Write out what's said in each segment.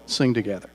sing together.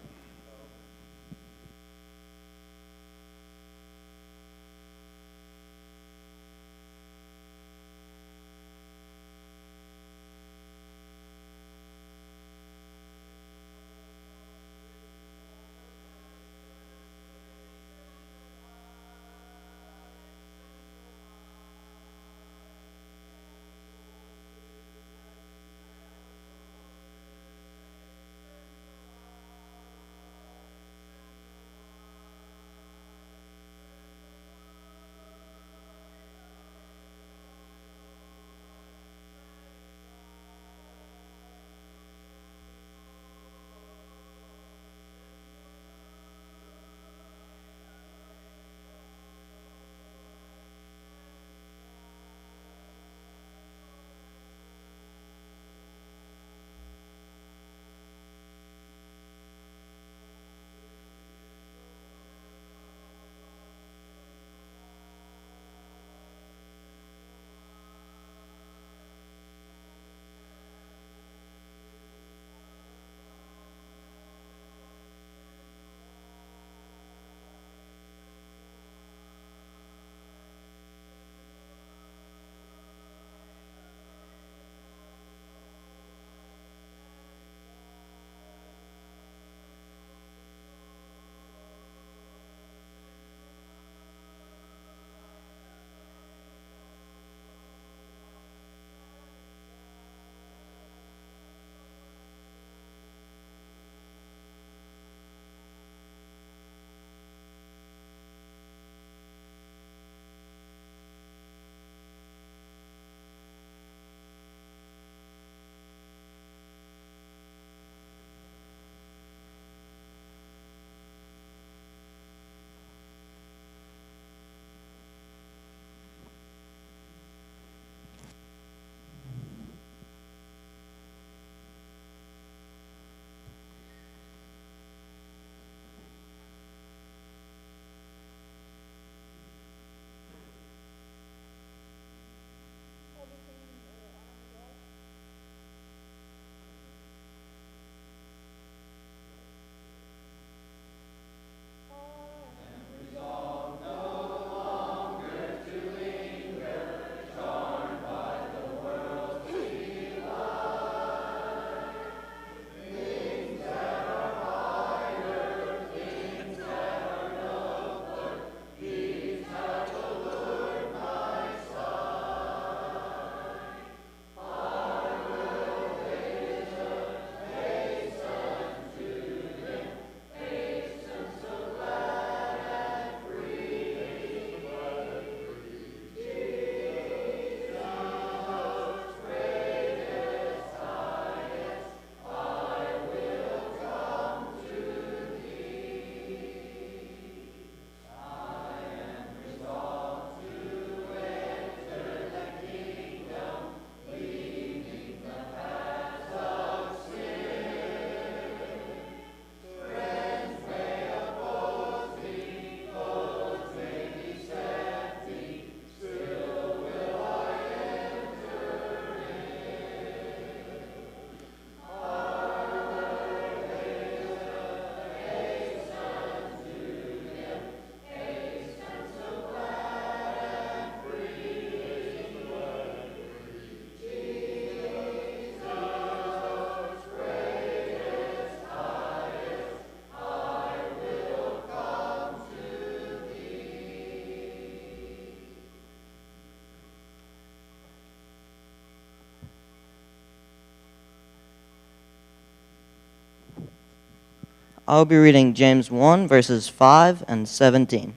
I'll be reading James 1, verses 5 and 17.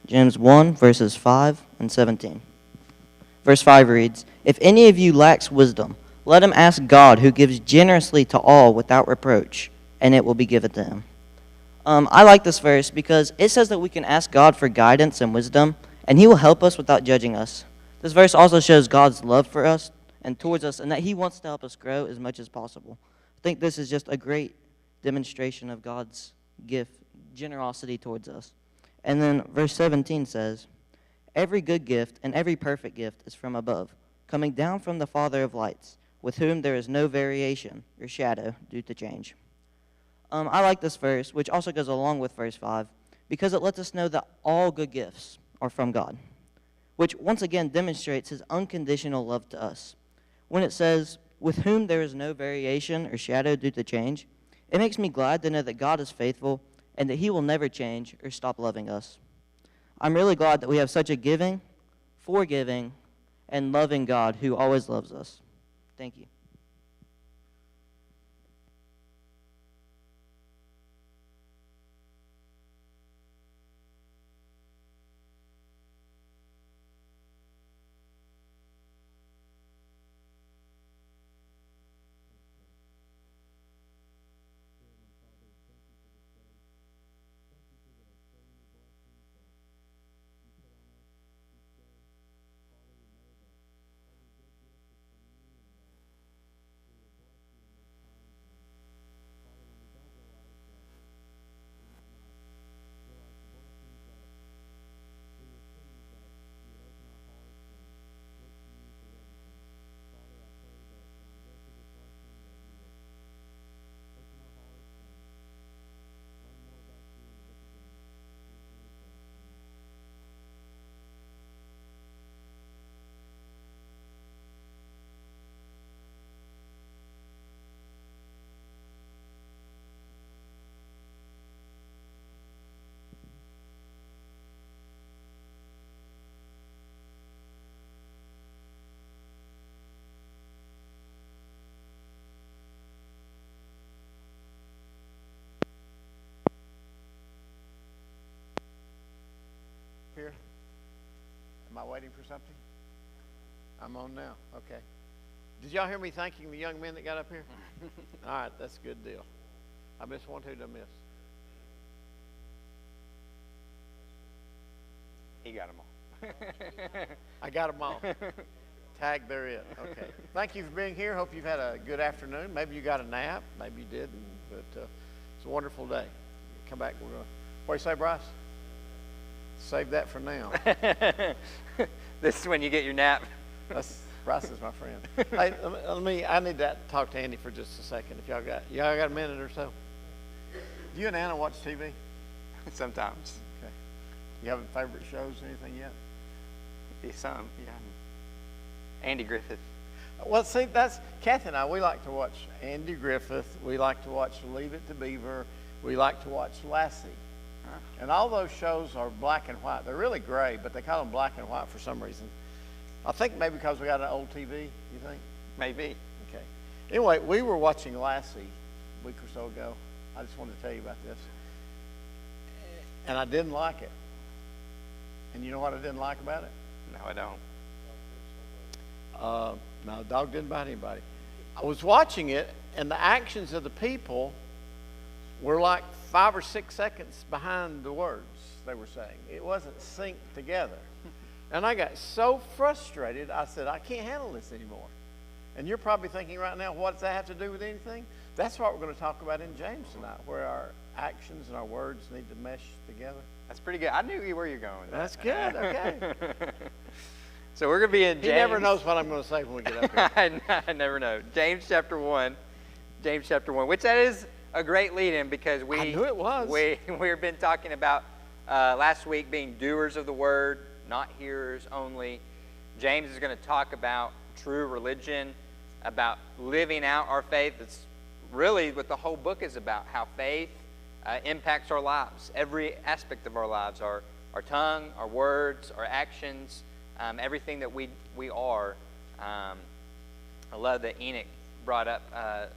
James 1, verses 5 and 17. Verse 5 reads, "If any of you lacks wisdom, let him ask God, who gives generously to all without reproach, and it will be given to him." I like this verse because it says that we can ask God for guidance and wisdom, and he will help us without judging us. This verse also shows God's love for us and towards us, and that he wants to help us grow as much as possible. I think this is just a great demonstration of God's gift, generosity towards us. And then verse 17 says, "Every good gift and every perfect gift is from above, coming down from the Father of lights, with whom there is no variation or shadow due to change." I like this verse, which also goes along with verse 5, because it lets us know that all good gifts are from God, which once again demonstrates his unconditional love to us. When it says, with whom there is no variation or shadow due to change, it makes me glad to know that God is faithful and that he will never change or stop loving us. I'm really glad that we have such a giving, forgiving, and loving God who always loves us. Thank you. Here? Am I waiting for something? I'm on now. Okay. Did y'all hear me thanking the young men that got up here? All right, that's a good deal. I missed one. Who did I miss? He got them all. I got them all. Tag, they're it. Okay. Thank you for being here. Hope you've had a good afternoon. Maybe you got a nap. Maybe you didn't. But it's a wonderful day. Come back. We're going to. What do you say, Bryce? Save that for now. This is when you get your nap. Bryce is my friend. Hey, I need to talk to Andy for just a second. If y'all got a minute or so. Do you and Anna watch TV? Sometimes. Okay. You have favorite shows or anything yet? Some, yeah. Andy Griffith. Well, see, that's Kathy and I. We like to watch Andy Griffith. We like to watch Leave It to Beaver. We like to watch Lassie. And all those shows are black and white. They're really gray, but they call them black and white for some reason. I think maybe because we got an old TV, you think? Maybe. Okay. Anyway, we were watching Lassie a week or so ago. I just wanted to tell you about this. And I didn't like it. And you know what I didn't like about it? No, I don't. No, the dog didn't bite anybody. I was watching it, and the actions of the people were like 5 or 6 seconds behind the words they were saying. It wasn't synced together. And I got so frustrated, I said, I can't handle this anymore. And you're probably thinking right now, what does that have to do with anything? That's what we're going to talk about in James tonight, where our actions and our words need to mesh together. That's pretty good. I knew where you're going with that. That's good, okay. So we're going to be in James. He never knows what I'm going to say when we get up here. I never know. James chapter 1. James chapter 1, which that is a great lead-in because I knew it was. We've been talking about last week being doers of the word, not hearers only. James is going to talk about true religion, about living out our faith. That's really what the whole book is about, how faith impacts our lives, every aspect of our lives, our tongue, our words, our actions, everything that we are. I love that Enoch brought up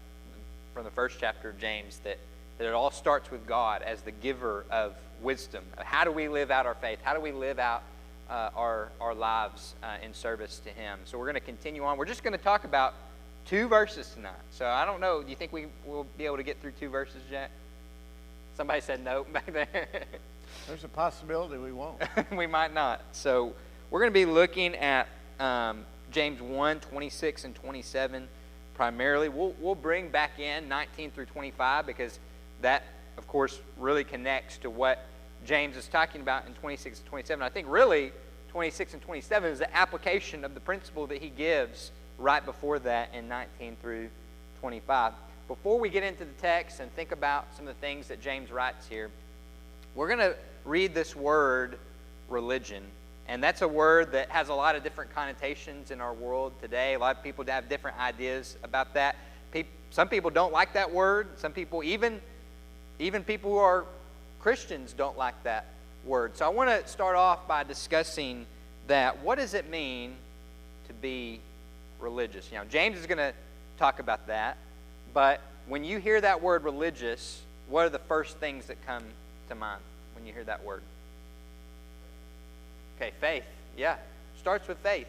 from the first chapter of James that it all starts with God as the giver of wisdom. How do we live out our faith? How do we live out our lives in service to Him? So we're going to continue on. We're just going to talk about 2 verses tonight. So I don't know. Do you think we will be able to get through 2 verses, Jack? Somebody said no back there. There's a possibility we won't. We might not. So we're going to be looking at James 1, 26 and 27 primarily. We'll bring back in 19 through 25 because that, of course, really connects to what James is talking about in 26 and 27. I think really 26 and 27 is the application of the principle that he gives right before that in 19 through 25. before we get into the text and think about some of the things that James writes here, we're going to read this word, religion. And that's a word that has a lot of different connotations in our world today. A lot of people have different ideas about that. Some people don't like that word. Some people, even people who are Christians, don't like that word. So I want to start off by discussing that. What does it mean to be religious? You know, James is going to talk about that. But when you hear that word religious, what are the first things that come to mind when you hear that word? Okay, faith. Yeah, starts with faith.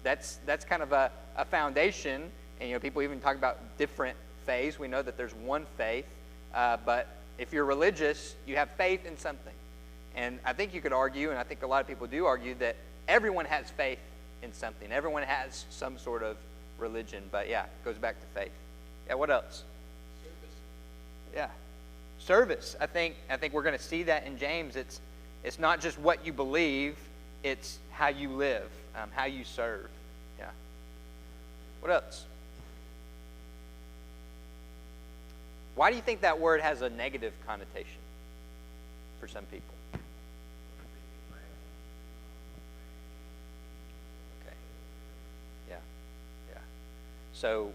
That's kind of a foundation. And you know, people even talk about different faiths. We know that there's one faith, but if you're religious, you have faith in something. And I think you could argue, and I think a lot of people do argue, that everyone has faith in something. Everyone has some sort of religion. But yeah, it goes back to faith. Yeah, what else? Service. Yeah, service. I think we're going to see that in James. It's not just what you believe, it's how you live, how you serve. Yeah. What else? Why do you think that word has a negative connotation for some people? Okay. Yeah. Yeah. So,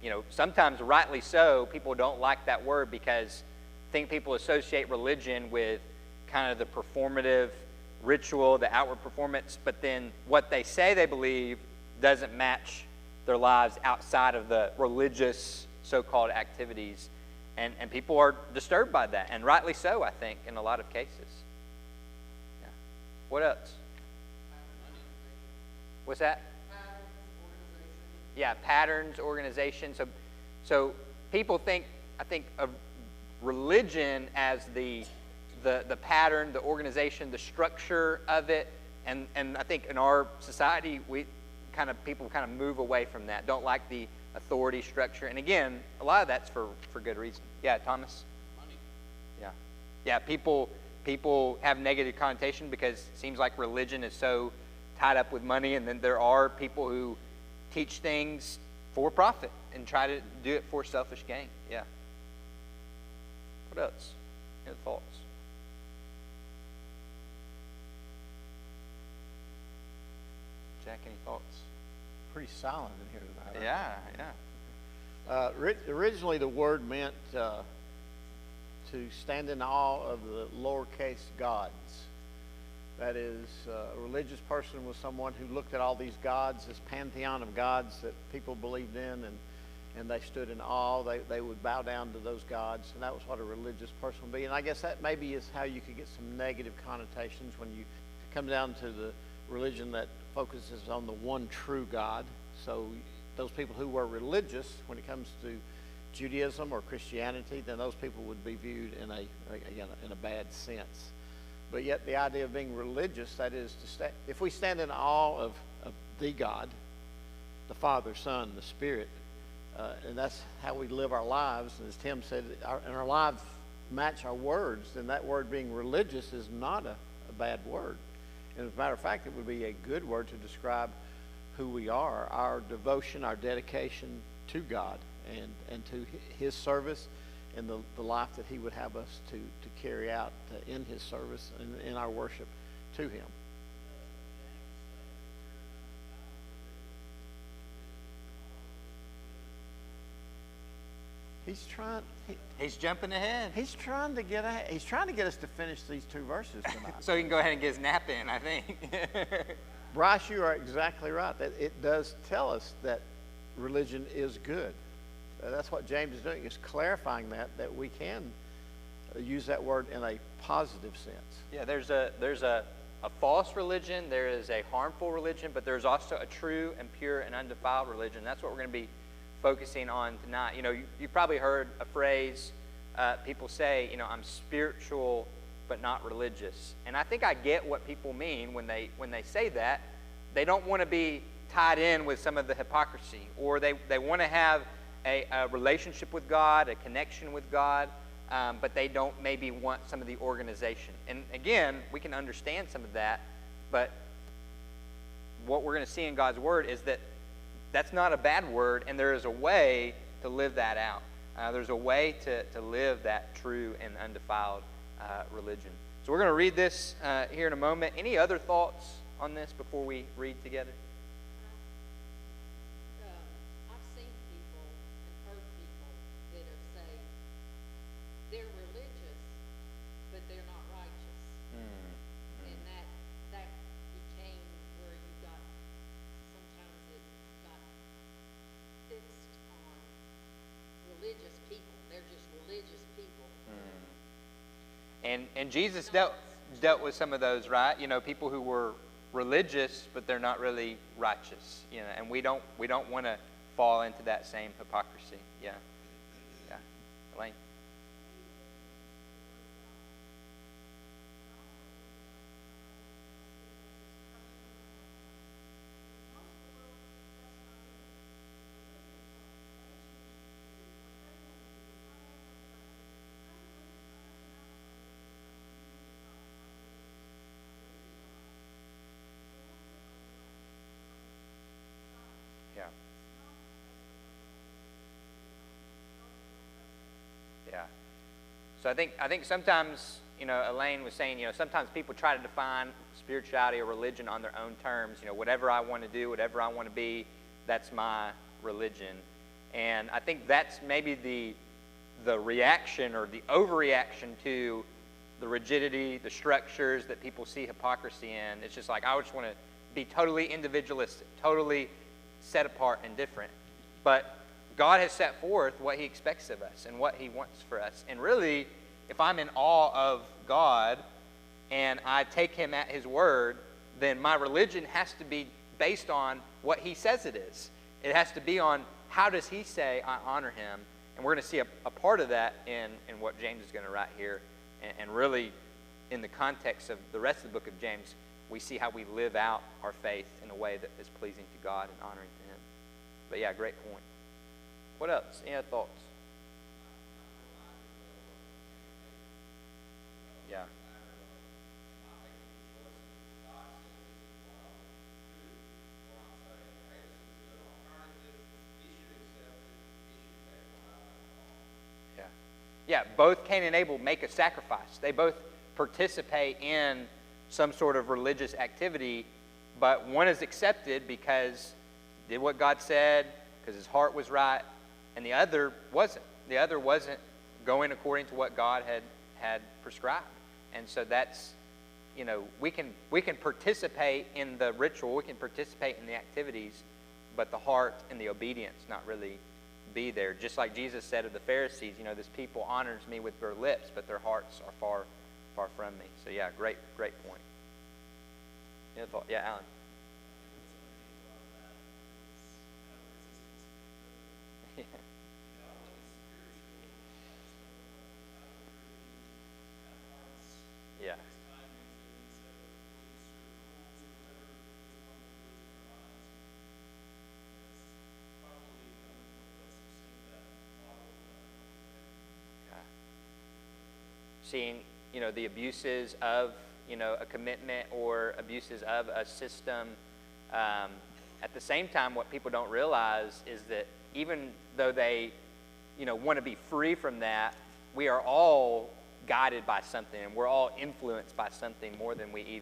you know, sometimes rightly so, people don't like that word because I think people associate religion with kind of the performative ritual, the outward performance, but then what they say they believe doesn't match their lives outside of the religious so-called activities. And people are disturbed by that, and rightly so, I think, in a lot of cases. Yeah. What else? What's that? Yeah, patterns, organization. So people think, I think, of religion as the pattern, the organization, the structure of it, and I think in our society people kind of move away from that. Don't like the authority structure, and again, a lot of that's for good reason. Yeah, Thomas. Money. Yeah, yeah. People have negative connotation because it seems like religion is so tied up with money, and then there are people who teach things for profit and try to do it for selfish gain. Yeah. What else? Any thoughts? Jack, any thoughts? Pretty silent in here tonight. Yeah, yeah. Originally, the word meant to stand in awe of the lowercase gods. That is, a religious person was someone who looked at all these gods, this pantheon of gods that people believed in, and they stood in awe. They would bow down to those gods, and that was what a religious person would be. And I guess that maybe is how you could get some negative connotations when you come down to the religion that focuses on the one true God. So those people who were religious, when it comes to Judaism or Christianity, then those people would be viewed in a bad sense. But yet the idea of being religious, that is if we stand in awe of the God, the Father, Son, the Spirit, and that's how we live our lives, and as Tim said, and our lives match our words, then that word being religious is not a bad word. And as a matter of fact, it would be a good word to describe who we are, our devotion, our dedication to God and to His service and the life that He would have us to carry out in His service and in our worship to Him. He's jumping ahead. He's trying to get ahead. He's trying to get us to finish these two verses tonight. So he can go ahead and get his nap in, I think. Bryce, you are exactly right. That it does tell us that religion is good. That's what James is doing, is clarifying that we can use that word in a positive sense. Yeah, there's a false religion, there is a harmful religion, but there's also a true and pure and undefiled religion. That's what we're going to be focusing on tonight. You know, you've probably heard a phrase people say, you know, I'm spiritual but not religious. And I think I get what people mean when they say that. They don't want to be tied in with some of the hypocrisy, or they want to have a relationship with God, a connection with God, but they don't maybe want some of the organization. And again, we can understand some of that, but what we're going to see in God's Word is that that's not a bad word, and there is a way to live that out. There's a way to live that true and undefiled religion. So we're going to read this here in a moment. Any other thoughts on this before we read together? I've seen people and heard people that have said they're religious, but they're not righteous. And that became where you got, sometimes it got fixed on religious people. They're just religious people. And Jesus dealt with some of those, right? You know, people who were religious, but they're not really righteous. You know, and we don't want to fall into that same hypocrisy. Yeah. Elaine. Yeah. So I think sometimes, you know, Elaine was saying, you know, sometimes people try to define spirituality or religion on their own terms. You know, whatever I want to do, whatever I want to be, that's my religion. And I think that's maybe the reaction or the overreaction to the rigidity, the structures that people see hypocrisy in. It's just like, I just want to be totally individualistic, totally set apart and different. But God has set forth what he expects of us and what he wants for us. And really, if I'm in awe of God and I take him at his word, then my religion has to be based on what he says it is. It has to be on how does he say I honor him. And we're going to see a part of that in what James is going to write here. And really, in the context of the rest of the book of James, we see how we live out our faith in a way that is pleasing to God and honoring to him. But yeah, great point. What else? Any other thoughts? Yeah. Yeah, both Cain and Abel make a sacrifice. They both participate in some sort of religious activity, but one is accepted because he did what God said, because his heart was right, and the other wasn't. The other wasn't going according to what God had prescribed. And so that's, you know, we can participate in the ritual, we can participate in the activities, but the heart and the obedience not really be there. Just like Jesus said of the Pharisees, you know, this people honors me with their lips, but their hearts are far, far from me. So yeah, great point. Any other thought? Yeah, Alan. Yeah. Seeing, you know, the abuses of, you know, a commitment or abuses of a system. At the same time, what people don't realize is that even though they, you know, want to be free from that, we are all guided by something, and we're all influenced by something more than we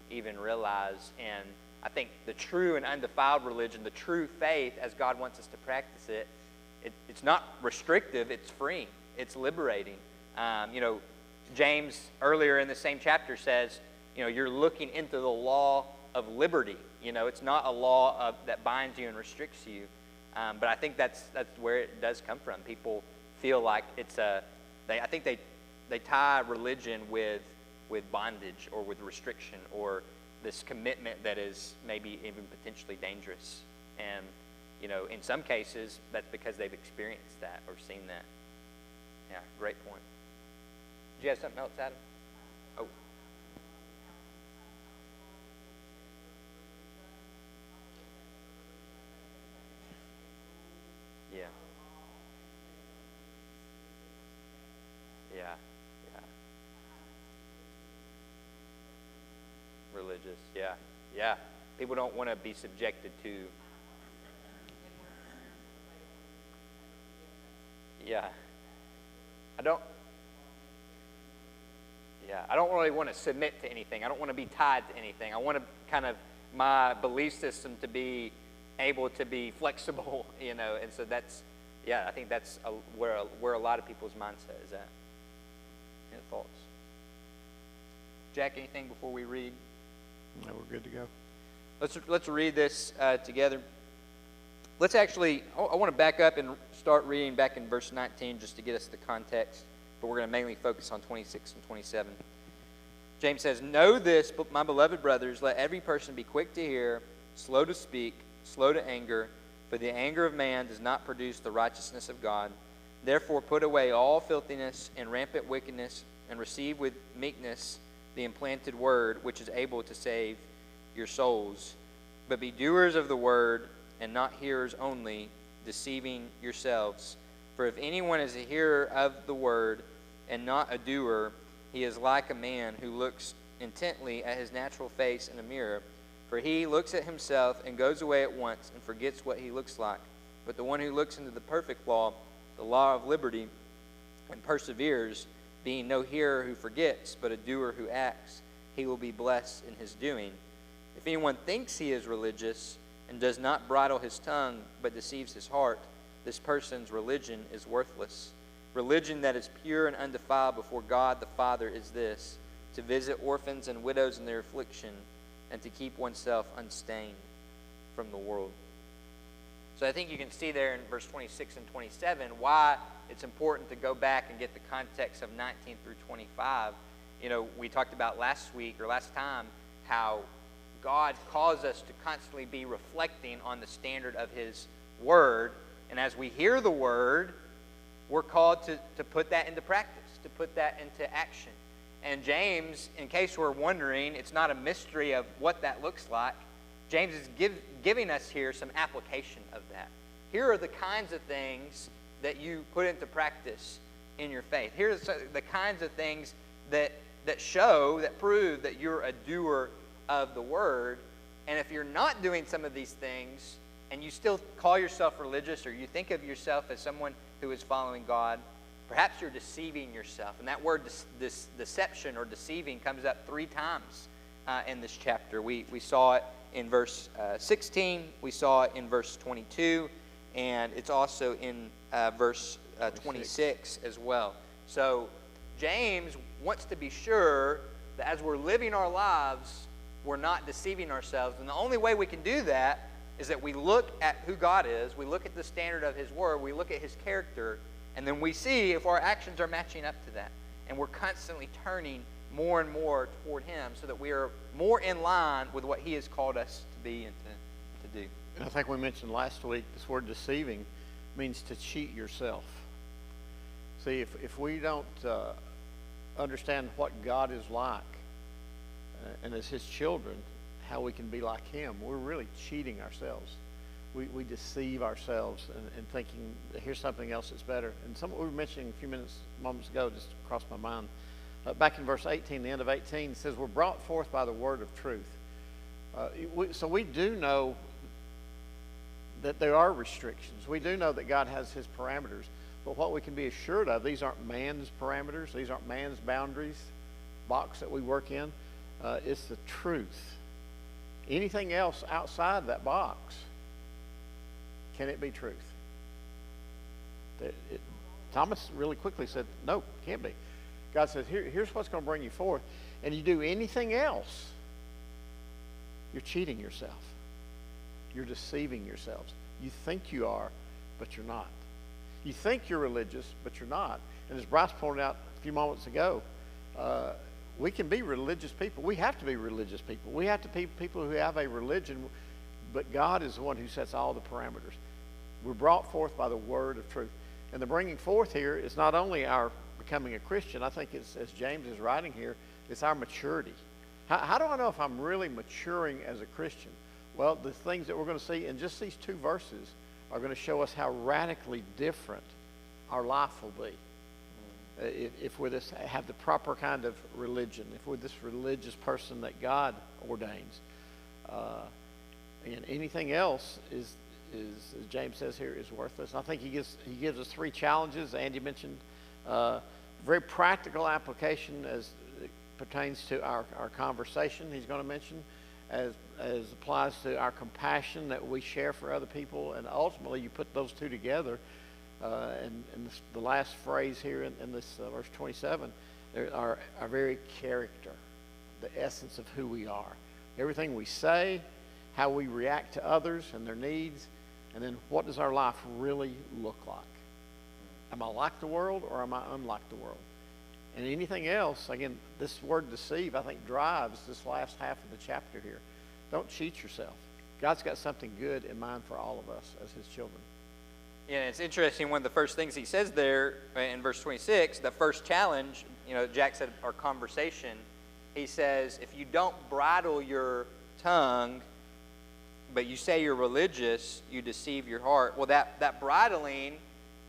even realize. And I think the true and undefiled religion, the true faith, as God wants us to practice it, it's not restrictive, it's freeing, it's liberating. You know, James earlier in the same chapter says, you know, you're looking into the law of liberty. You know, it's not a law that binds you and restricts you. But I think that's where it does come from. People feel like it's I think they tie religion with bondage or with restriction or this commitment that is maybe even potentially dangerous. And, you know, in some cases, that's because they've experienced that or seen that. Yeah, great point. Do you have something else, Adam? Oh. Yeah. Yeah. Yeah. Religious. Yeah. Yeah. People don't want to be subjected to Yeah. I don't really want to submit to anything. I don't want to be tied to anything. I want to kind of my belief system to be able to be flexible, and so that's, I think that's where a lot of people's mindset is at. Any thoughts? Jack, anything before we read? No, we're good to go. Let's read this together. Let's actually, I want to back up and start reading back in verse 19 just to get us the context, but we're going to mainly focus on 26 and 27. James says, "Know this, my beloved brothers, let every person be quick to hear, slow to speak, slow to anger, for the anger of man does not produce the righteousness of God. Therefore put away all filthiness and rampant wickedness, and receive with meekness the implanted word, which is able to save your souls. But be doers of the word, and not hearers only, deceiving yourselves. For if anyone is a hearer of the word, and not a doer, he is like a man who looks intently at his natural face in a mirror. For he looks at himself and goes away at once and forgets what he looks like. But the one who looks into the perfect law, the law of liberty, and perseveres, being no hearer who forgets, but a doer who acts, he will be blessed in his doing. If anyone thinks he is religious and does not bridle his tongue, but deceives his heart, this person's religion is worthless. Religion that is pure and undefiled before God the Father is this, to visit orphans and widows in their affliction, and to keep oneself unstained from the world." So I think you can see there in verse 26 and 27 why it's important to go back and get the context of 19 through 25. We talked about last time how God calls us to constantly be reflecting on the standard of His Word. And as we hear the Word, we're called to put that into practice, to put that into action. And James, in case we're wondering, it's not a mystery of what that looks like. James is giving us here some application of that. Here are the kinds of things that you put into practice in your faith. Here are the kinds of things that prove that you're a doer of the word. And if you're not doing some of these things, and you still call yourself religious, or you think of yourself as someone who is following God, perhaps you're deceiving yourself. And that word this deception or deceiving comes up 3 times in this chapter. We saw it in verse 16, we saw it in verse 22, and it's also in verse 26 as well. So James wants to be sure that as we're living our lives, we're not deceiving ourselves. And the only way we can do that is that we look at who God is, we look at the standard of His Word, we look at His character, and then we see if our actions are matching up to that. And we're constantly turning more and more toward Him so that we are more in line with what He has called us to be and to do. And I think we mentioned last week, this word deceiving means to cheat yourself. See, if we don't understand what God is like, and as His children, how we can be like Him, we're really cheating ourselves. We deceive ourselves and thinking, here's something else that's better. And some we were mentioning a few moments ago, just crossed my mind. Back in verse 18, the end of 18, it says, we're brought forth by the word of truth. So we do know that there are restrictions. We do know that God has His parameters. But what we can be assured of, these aren't man's parameters. These aren't man's boundaries, box that we work in. It's the truth. Anything else outside that box, can it be truth? Thomas really quickly said, no, can't be. God says, here's what's going to bring you forth. And you do anything else, you're cheating yourself. You're deceiving yourselves. You think you are, but you're not. You think you're religious, but you're not. And as Bryce pointed out a few moments ago, we can be religious people. We have to be religious people. We have to be people who have a religion, but God is the one who sets all the parameters. We're brought forth by the word of truth. And the bringing forth here is not only our becoming a Christian. I think it's, as James is writing here, it's our maturity. How do I know if I'm really maturing as a Christian? Well, the things that we're going to see in just these 2 verses are going to show us how radically different our life will be. If we have the proper kind of religion, if we're this religious person that God ordains, and anything else is as James says here, is worthless. I think he gives us 3 challenges. Andy mentioned very practical application as it pertains to our conversation. He's going to mention as applies to our compassion that we share for other people, and ultimately you put those 2 together. And the last phrase here in this verse 27, our very character, the essence of who we are. Everything we say, how we react to others and their needs, and then what does our life really look like? Am I like the world or am I unlike the world? And anything else, again, this word deceive, I think, drives this last half of the chapter here. Don't cheat yourself. God's got something good in mind for all of us as his children. Yeah, and it's interesting, one of the first things he says there in verse 26, the first challenge, Jack said our conversation, he says, if you don't bridle your tongue, but you say you're religious, you deceive your heart. Well, that bridling,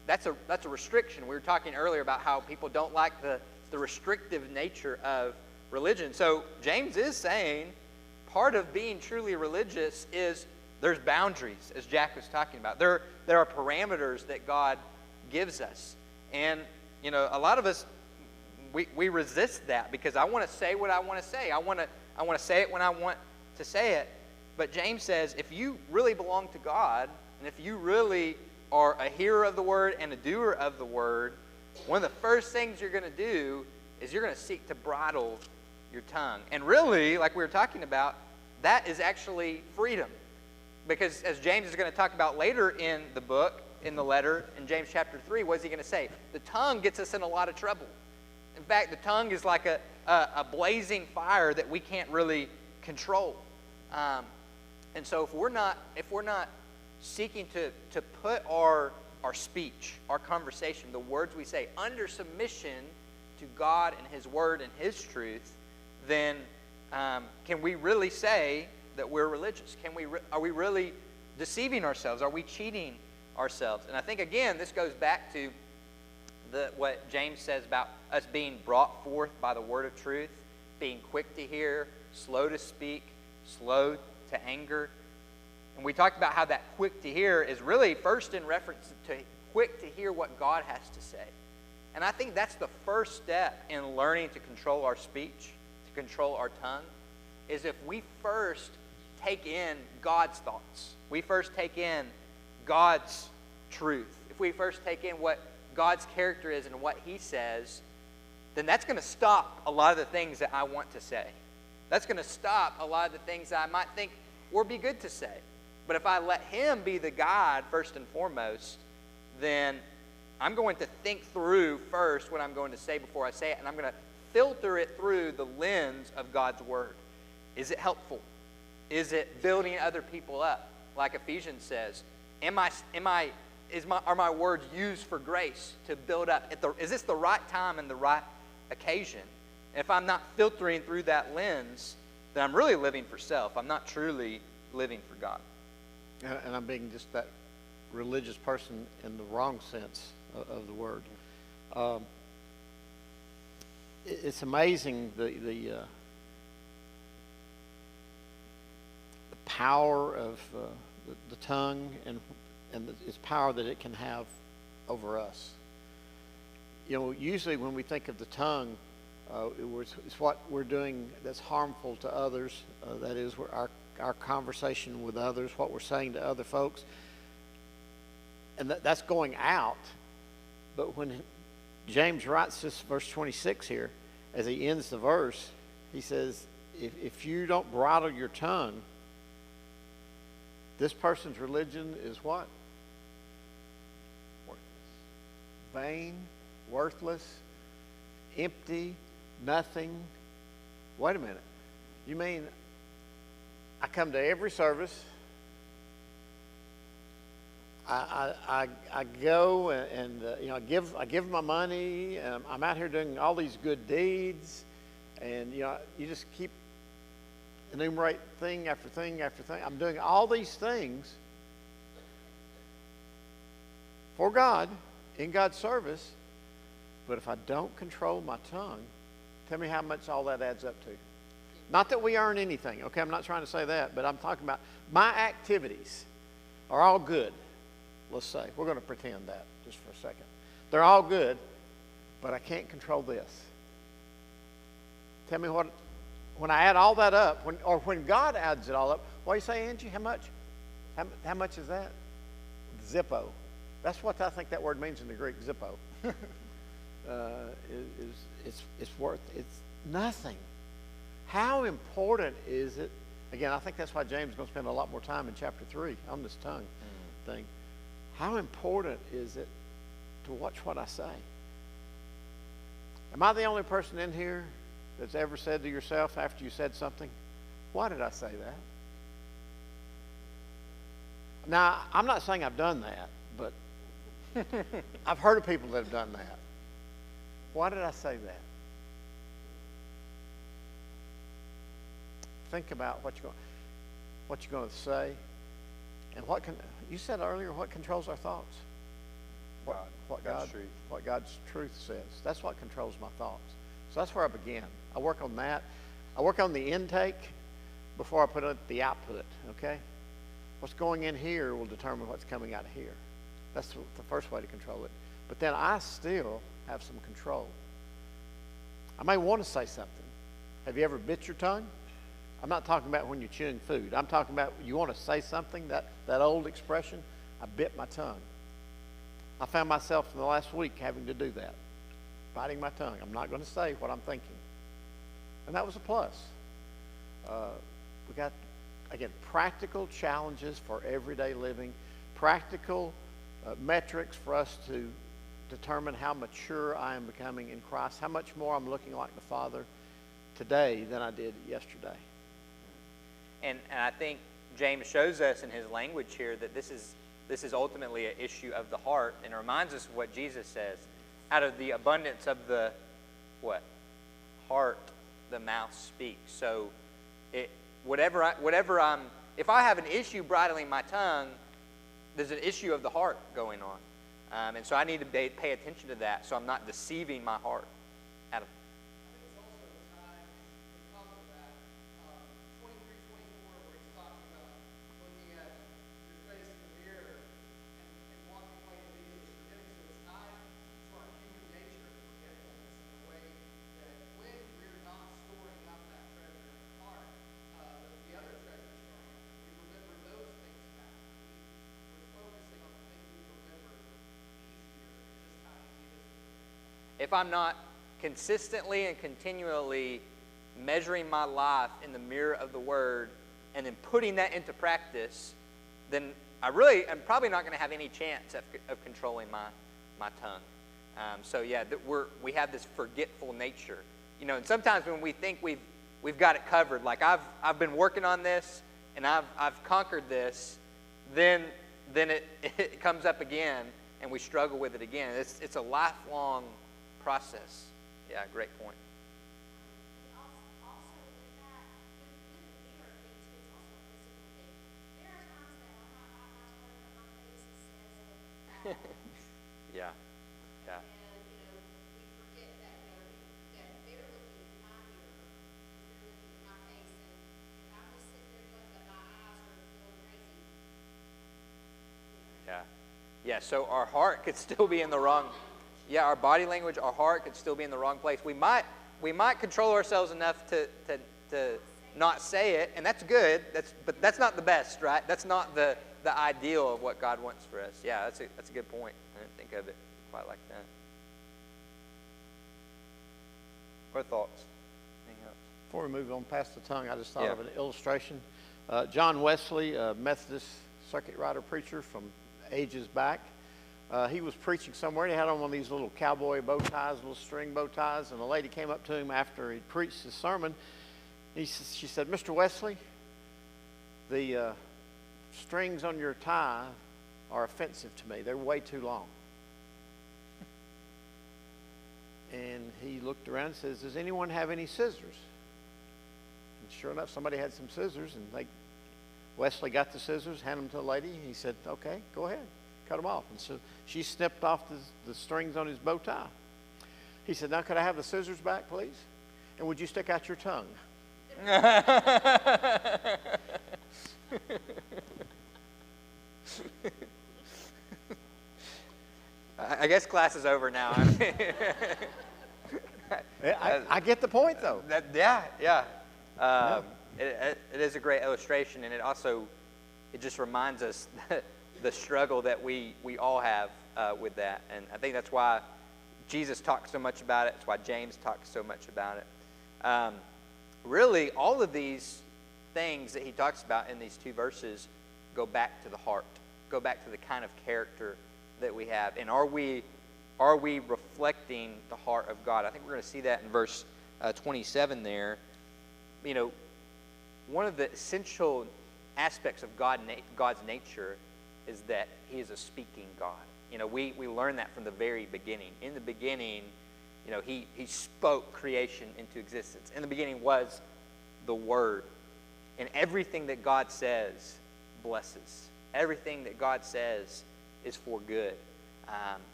that's a restriction. We were talking earlier about how people don't like the restrictive nature of religion. So James is saying part of being truly religious is there's boundaries, as Jack was talking about. There are parameters that God gives us. And, a lot of us, we resist that because I want to say what I want to say. I want to say it when I want to say it. But James says if you really belong to God, and if you really are a hearer of the word and a doer of the word, one of the first things you're going to do is you're going to seek to bridle your tongue. And really, like we were talking about, that is actually freedom. Because as James is going to talk about later in the book, in the letter, in James chapter 3, what is he going to say? The tongue gets us in a lot of trouble. In fact, the tongue is like a blazing fire that we can't really control. And so if we're not seeking to put our speech, our conversation, the words we say, under submission to God and his word and his truth, then can we really say that we're religious? Are we really deceiving ourselves? Are we cheating ourselves? And I think, again, this goes back to what James says about us being brought forth by the word of truth, being quick to hear, slow to speak, slow to anger. And we talked about how that quick to hear is really first in reference to quick to hear what God has to say. And I think that's the first step in learning to control our speech, to control our tongue, is if we first take in God's thoughts. We first take in God's truth. If we first take in what God's character is and what he says, then that's going to stop a lot of the things that I want to say. That's going to stop a lot of the things that I might think would be good to say. But if I let him be the guide first and foremost, then I'm going to think through first what I'm going to say before I say it, and I'm going to filter it through the lens of God's word. Is it helpful? Is it building other people up? Like Ephesians says, are my words used for grace to build up? Is this the right time and the right occasion? And if I'm not filtering through that lens, then I'm really living for self. I'm not truly living for God. And I'm being just that religious person in the wrong sense of the word. It's amazing the power of the tongue and its power that it can have over us. Usually when we think of the tongue, it's what we're doing that's harmful to others. That is, our conversation with others, what we're saying to other folks. And that's going out. But when James writes this verse 26 here, as he ends the verse, he says, if you don't bridle your tongue, this person's religion is what? Worthless. Vain, worthless, empty, nothing. Wait a minute. You mean I come to every service, I go and I give my money, and I'm out here doing all these good deeds, and you just keep enumerate thing after thing after thing. I'm doing all these things for God, in God's service, but if I don't control my tongue, tell me how much all that adds up to. Not that we earn anything, okay? I'm not trying to say that, but I'm talking about my activities are all good. Let's say. We're going to pretend that just for a second. They're all good, but I can't control this. Tell me what, when I add all that up, when God adds it all up, what do you say, Angie? How much? How much is that? Zippo. That's what I think that word means in the Greek, zippo. It's nothing. How important is it? Again, I think that's why James is going to spend a lot more time in chapter 3 on this tongue thing. How important is it to watch what I say? Am I the only person in here that's ever said to yourself after you said something, why did I say that? Now, I'm not saying I've done that, but I've heard of people that have done that. Why did I say that? Think about what you're going to say, and you said earlier, what controls our thoughts? What God's truth says. That's what controls my thoughts. So that's where I begin. I work on that. I work on the intake before I put out the output. Okay, what's going in here will determine what's coming out of here. That's the first way to control it. But then I still have some control. I may want to say something. Have you ever bit your tongue? I'm not talking about when you're chewing food. I'm talking about you want to say something, that old expression, I bit my tongue. I found myself in the last week having to do that, biting my tongue. I'm not going to say what I'm thinking. And that was a plus. We got, again, practical challenges for everyday living, practical metrics for us to determine how mature I am becoming in Christ, how much more I'm looking like the Father today than I did yesterday. And I think James shows us in his language here that this is ultimately an issue of the heart, and it reminds us of what Jesus says. Out of the abundance of the what? Heart, the mouth speaks. So if I have an issue bridling my tongue, there's an issue of the heart going on. And so I need to pay attention to that so I'm not deceiving my heart. Adam. If I'm not consistently and continually measuring my life in the mirror of the Word and then putting that into practice, then I'm probably not going to have any chance of controlling my tongue. So yeah, we have this forgetful nature, and sometimes when we think we've got it covered, like I've been working on this and I've conquered this, then it comes up again and we struggle with it again. It's a lifelong process. Yeah, great point. Yeah. Yeah. And, we forget that, that they're looking at my mirror, they're looking at my face, and I'm just sitting there going, but my eyes are going crazy. Yeah. Yeah, so our heart could still be in the wrong. Yeah, our body language, our heart could still be in the wrong place. We might control ourselves enough to not say it, and that's good. But that's not the best, right? That's not the ideal of what God wants for us. Yeah, that's a good point. I didn't think of it quite like that. What thoughts? Anything else? Before we move on past the tongue, I just thought of an illustration. John Wesley, a Methodist circuit rider preacher from ages back, he was preaching somewhere, and he had on one of these little cowboy bow ties, little string bow ties, and a lady came up to him after he preached his sermon. She said, "Mr. Wesley, the strings on your tie are offensive to me. They're way too long." And he looked around and says, "Does anyone have any scissors?" And sure enough, somebody had some scissors, and Wesley got the scissors, handed them to the lady. He said, "Okay, go ahead. Cut them off." And so she snipped off the strings on his bow tie. He said, "Now could I have the scissors back, please? And would you stick out your tongue?" I guess class is over now. I get the point, though. Yeah. It is a great illustration, and it just reminds us the struggle that we all have with that. And I think that's why Jesus talks so much about it. That's why James talks so much about it. Really, all of these things that he talks about in these two verses go back to the heart, go back to the kind of character that we have. And are we reflecting the heart of God? I think we're going to see that in verse 27 there. You know, one of the essential aspects of God's nature is that he is a speaking God. You know, we learn that from the very beginning. In the beginning, you know, he spoke creation into existence. In the beginning was the Word. And everything that God says blesses. Everything that God says is for good.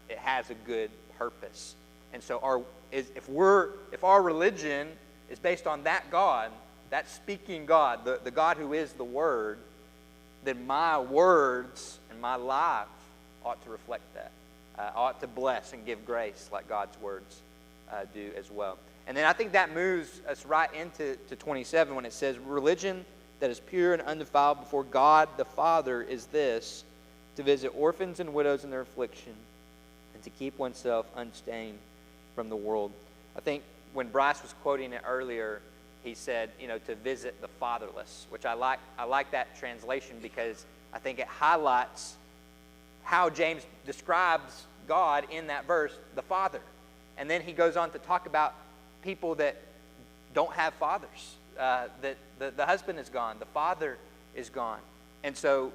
It has a good purpose. And so if our religion is based on that God, that speaking God, the God who is the Word, then my words and my life ought to reflect that. Ought to bless and give grace like God's words do as well. And then I think that moves us right into 27 when it says, religion that is pure and undefiled before God the Father is this, to visit orphans and widows in their affliction, and to keep oneself unstained from the world. I think when Bryce was quoting it earlier, he said, you know, to visit the fatherless, which I like that translation because I think it highlights how James describes God in that verse, the Father. And then he goes on to talk about people that don't have fathers, that the husband is gone, the father is gone. And so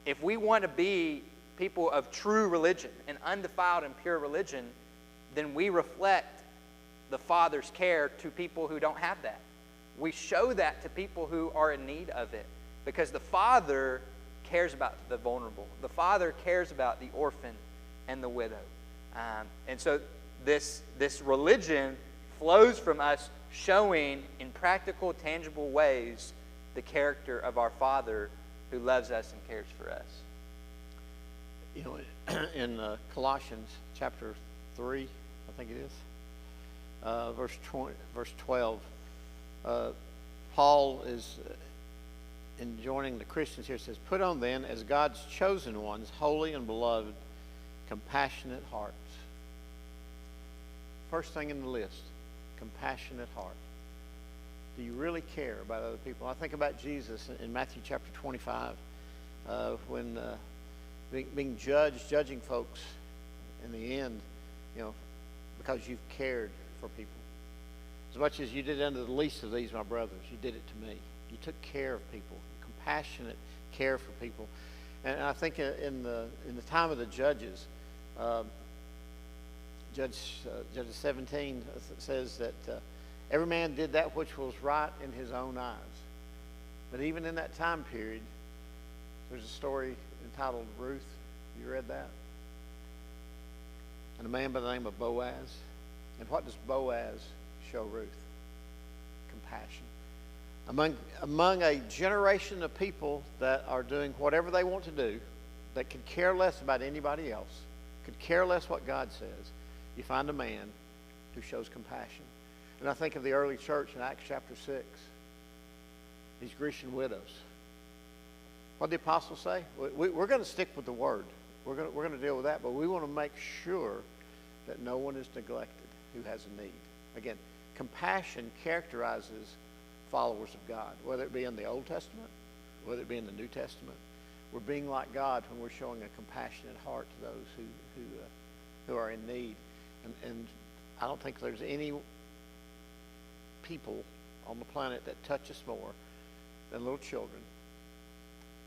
if we want to be people of true religion, an undefiled and pure religion, then we reflect the Father's care to people who don't have that. We show that to people who are in need of it because the Father cares about the vulnerable. The Father cares about the orphan and the widow. And so this religion flows from us showing in practical, tangible ways the character of our Father who loves us and cares for us. You know, in Colossians chapter 3, I think it is, verse 12, Paul is enjoining the Christians here. It says, put on then, as God's chosen ones, holy and beloved, compassionate hearts. First thing in the list, compassionate heart. Do you really care about other people? I think about Jesus in Matthew chapter 25, when being judging folks in the end, you know, because you've cared for people. As much as you did unto the least of these, my brothers, you did it to me. You took care of people, compassionate care for people. And I think in the time of the judges, Judges 17 says that every man did that which was right in his own eyes. But even in that time period, there's a story entitled Ruth. You read that? And a man by the name of Boaz. And what does Boaz show Ruth? Compassion. Among a generation of people that are doing whatever they want to do, that could care less about anybody else, could care less what God says, you find a man who shows compassion. And I think of the early church in Acts chapter 6, these Grecian widows. What did the apostles say? We're going to stick with the word. We're going to deal with that, but we want to make sure that no one is neglected who has a need. Again, compassion characterizes followers of God, whether it be in the Old Testament, whether it be in the New Testament. We're being like God when we're showing a compassionate heart to those who are in need. And I don't think there's any people on the planet that touch us more than little children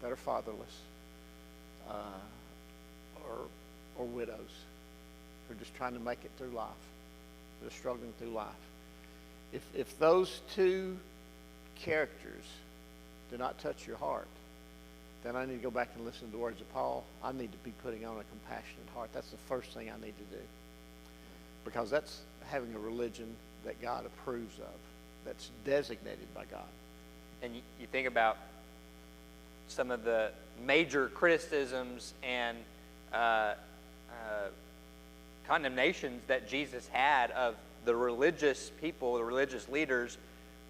that are fatherless or widows who are just trying to make it through life. They're struggling through life. If those two characters do not touch your heart, then I need to go back and listen to the words of Paul. I need to be putting on a compassionate heart. That's the first thing I need to do. Because that's having a religion that God approves of, that's designated by God. And you think about some of the major criticisms and condemnations that Jesus had of the religious people, the religious leaders,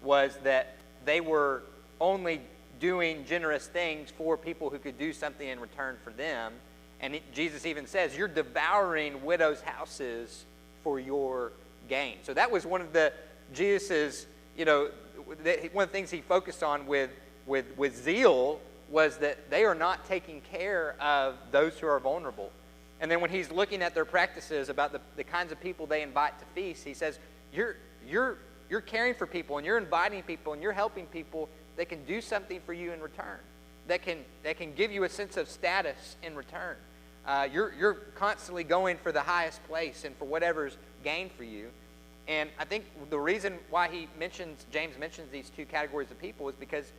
was that they were only doing generous things for people who could do something in return for them. And Jesus even says, you're devouring widows' houses for your gain. So that was one of the Jesus's, one of the things he focused on with zeal was that they are not taking care of those who are vulnerable. And then when he's looking at their practices about the kinds of people they invite to feasts, he says, you're caring for people and you're inviting people and you're helping people that can do something for you in return, that can give you a sense of status in return. You're constantly going for the highest place and for whatever's gained for you. And I think the reason why James mentions these two categories of people is because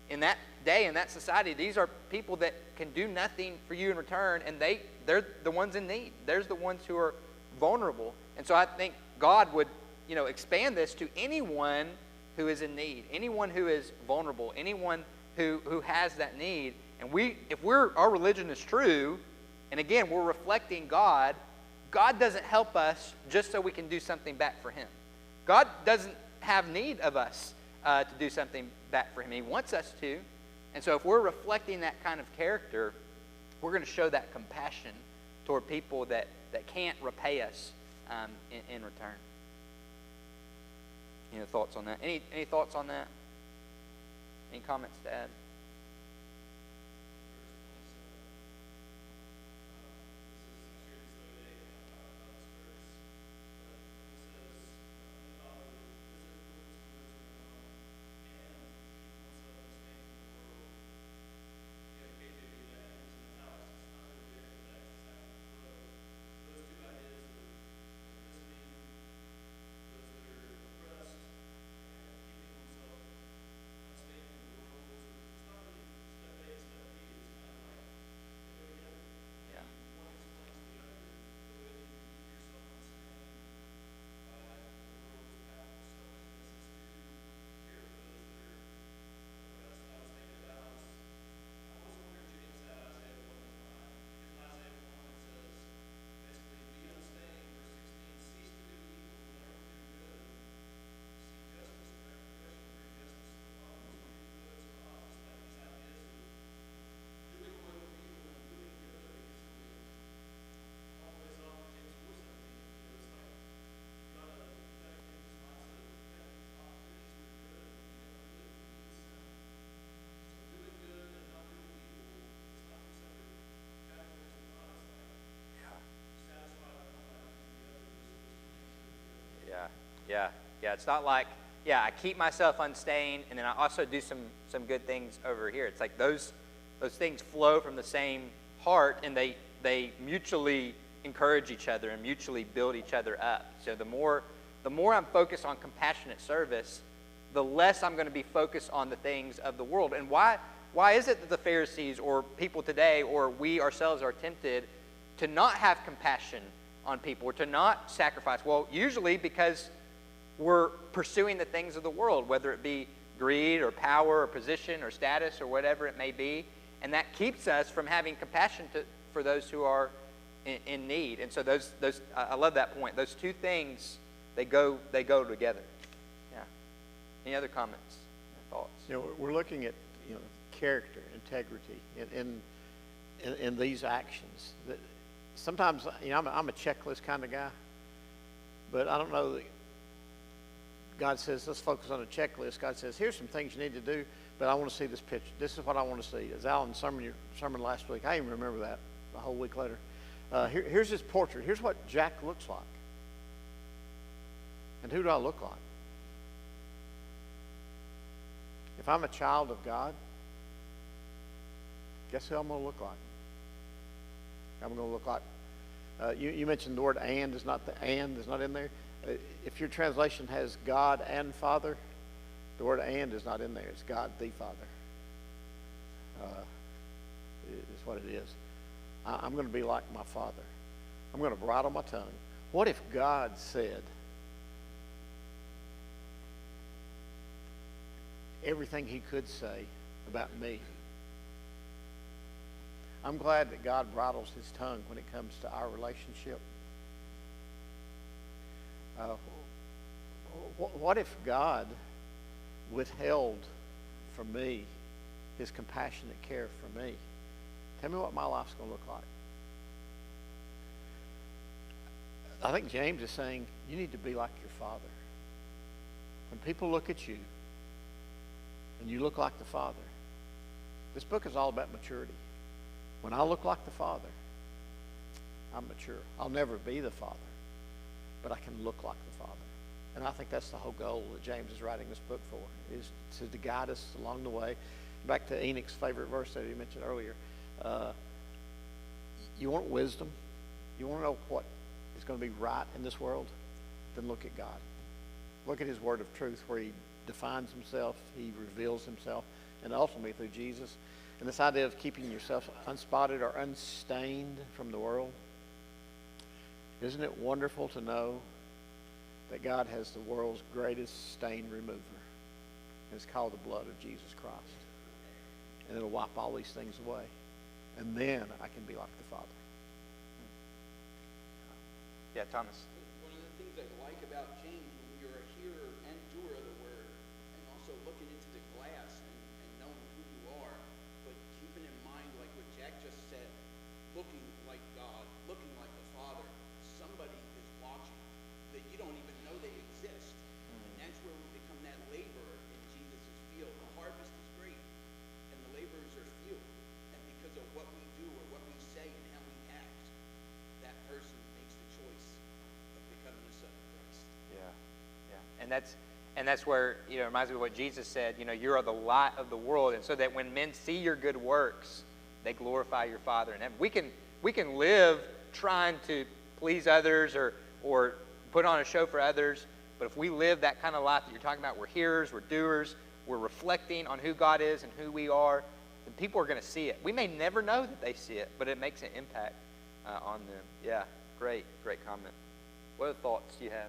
in that day, in that society, these are people that can do nothing for you in return, and they're the ones in need. They're the ones who are vulnerable. And so I think God would, expand this to anyone who is in need, anyone who is vulnerable, anyone who has that need. And if our religion is true, and again, we're reflecting God, God doesn't help us just so we can do something back for him. God doesn't have need of us to do something back for him. He wants us to. And so if we're reflecting that kind of character, we're going to show that compassion toward people that can't repay us in return. Any thoughts on that? Any thoughts on that? Any comments to add? Yeah. It's not like, I keep myself unstained, and then I also do some good things over here. It's like those things flow from the same heart, and they mutually encourage each other and mutually build each other up. So the more I'm focused on compassionate service, the less I'm going to be focused on the things of the world. And why is it that the Pharisees or people today or we ourselves are tempted to not have compassion on people or to not sacrifice? Well, usually because we're pursuing the things of the world, whether it be greed or power or position or status or whatever it may be, and that keeps us from having compassion for those who are in need. And so those I love that point. Those two things, they go together. Yeah. Any other comments or thoughts? We're looking at character, integrity in these actions. That sometimes I'm a checklist kind of guy, but I don't know that God says, let's focus on a checklist. God says, here's some things you need to do, but I want to see this picture. This is what I want to see. As Alan's sermon last week, I even remember that a whole week later. Here's his portrait. Here's what Jack looks like. And who do I look like? If I'm a child of God, guess who I'm going to look like? I'm going to look like, you mentioned the word and is not in there. If your translation has God and Father, the word and is not in there. It's God the Father. It's what it is. I'm going to be like my Father. I'm going to bridle my tongue. What if God said everything he could say about me I'm glad that God bridles his tongue when it comes to our relationship. What if God withheld from me his compassionate care for me? Tell me what my life's going to look like. I think James is saying you need to be like your Father. When people look at you and you look like the Father, this book is all about maturity. When I look like the Father, I'm mature. I'll never be the Father, but I can look like the Father. And I think that's the whole goal that James is writing this book for, is to guide us along the way. Back to Enoch's favorite verse that he mentioned earlier. You want wisdom? You want to know what is going to be right in this world? Then look at God. Look at his word of truth, where he defines himself, he reveals himself, and ultimately through Jesus. And this idea of keeping yourself unspotted or unstained from the world. Isn't it wonderful to know that God has the world's greatest stain remover? And it's called the blood of Jesus Christ. And it'll wipe all these things away. And then I can be like the Father. Yeah, Thomas. One of the things I like about James, when you're a hearer and doer of the word, and also looking into the glass and knowing who you are, but keeping in mind, like what Jack just said, looking like God, looking like the Father, somebody is watching that you don't even know they exist. And that's where we become that laborer in Jesus' field. The harvest is great, and the laborers are few. And because of what we do or what we say and how we act, that person makes the choice of becoming a son of Christ. Yeah. And that's where, it reminds me of what Jesus said, you are the light of the world. And so that when men see your good works, they glorify your Father in heaven. We can live trying to please others or put on a show for others, but if we live that kind of life that you're talking about, we're hearers, we're doers, we're reflecting on who God is and who we are, then people are going to see it. We may never know that they see it, but it makes an impact on them. Yeah, great comment. What other thoughts do you have?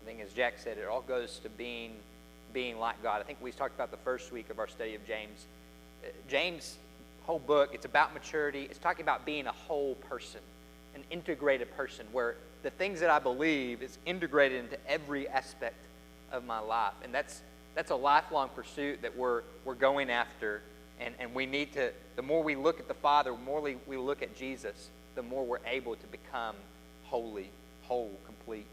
I think as Jack said, it all goes to being like God. I think we talked about the first week of our study of James. James' whole book, it's about maturity. It's talking about being a whole person, an integrated person, where the things that I believe is integrated into every aspect of my life. And that's a lifelong pursuit that we're going after. And we need to, the more we look at the Father, the more we look at Jesus, the more we're able to become holy, whole, complete.